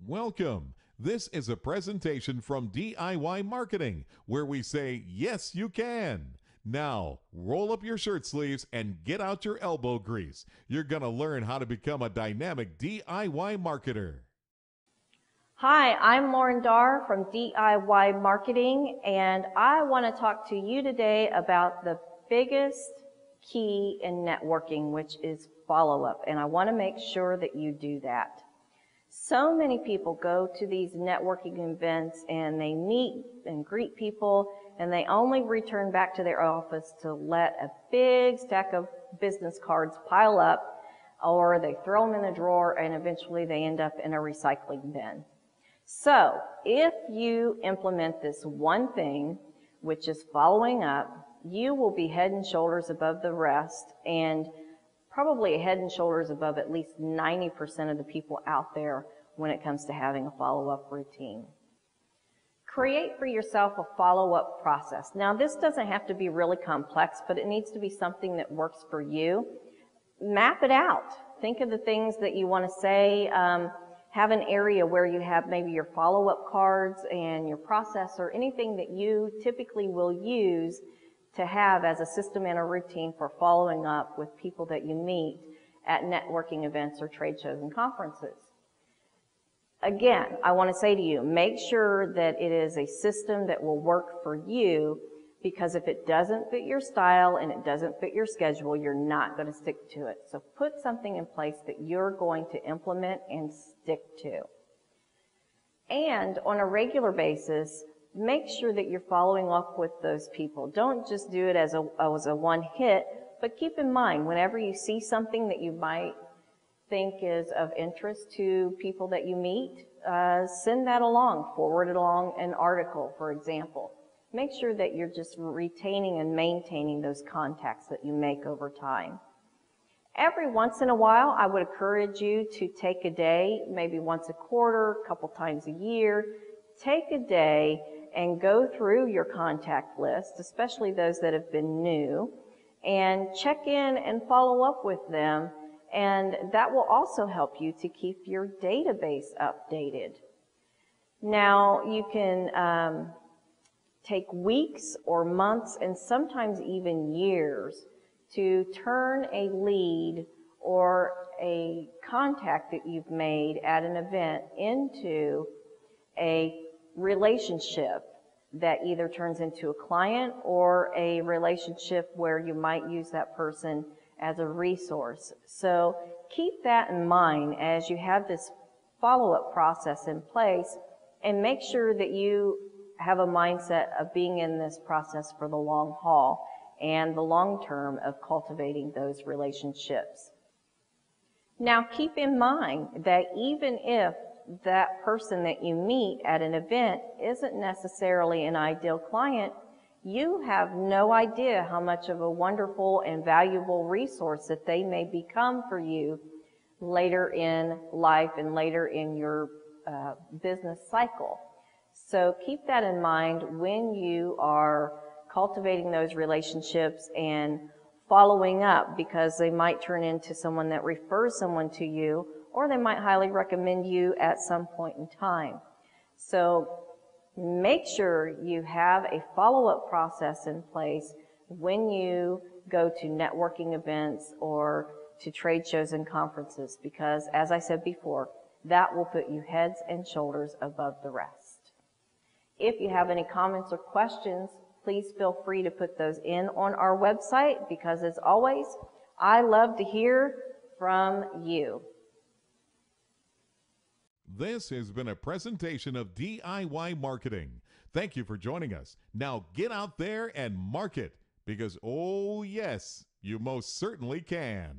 Welcome. This is a presentation from DIY Marketing, where we say, yes, you can. Now, roll up your shirt sleeves and get out your elbow grease. You're going to learn how to become a dynamic DIY marketer. Hi, I'm Lauren Darr from DIY Marketing, and I want to talk to you today about the biggest key in networking, which is follow-up, and I want to make sure that you do that. So many people go to these networking events and they meet and greet people, and they only return back to their office to let a big stack of business cards pile up, or they throw them in the drawer and eventually they end up in a recycling bin. So if you implement this one thing, which is following up, you will be head and shoulders above the rest, and probably head and shoulders above at least 90% of the people out there when it comes to having a follow-up routine. Create for yourself a follow-up process. Now, this doesn't have to be really complex, but it needs to be something that works for you. Map it out. Think of the things that you want to say. Have an area where you have maybe your follow-up cards and your process, or anything that you typically will use to have as a system and a routine for following up with people that you meet at networking events or trade shows and conferences. Again, I want to say to you, make sure that it is a system that will work for you, because if it doesn't fit your style and it doesn't fit your schedule, you're not going to stick to it. So put something in place that you're going to implement and stick to. And on a regular basis, make sure that you're following up with those people. Don't just do it as a one hit, but keep in mind, whenever you see something that you might think is of interest to people that you meet, send that along, forward it along an article, for example. Make sure that you're just retaining and maintaining those contacts that you make over time. Every once in a while, I would encourage you to take a day, maybe once a quarter, a couple times a year, take a day and go through your contact list, especially those that have been new, and check in and follow up with them. And that will also help you to keep your database updated. Now, you can take weeks or months and sometimes even years to turn a lead or a contact that you've made at an event into a relationship that either turns into a client or a relationship where you might use that person as a resource. So keep that in mind as you have this follow-up process in place, and make sure that you have a mindset of being in this process for the long haul and the long term of cultivating those relationships. Now, keep in mind that even if that person that you meet at an event isn't necessarily an ideal client, you have no idea how much of a wonderful and valuable resource that they may become for you later in life and later in your business cycle. So keep that in mind when you are cultivating those relationships and following up, because they might turn into someone that refers someone to you, or they might highly recommend you at some point in time. So make sure you have a follow-up process in place when you go to networking events or to trade shows and conferences, because, as I said before, that will put you heads and shoulders above the rest. If you have any comments or questions, please feel free to put those in on our website, because, as always, I love to hear from you. This has been a presentation of DIY Marketing. Thank you for joining us. Now get out there and market, because, oh yes, you most certainly can.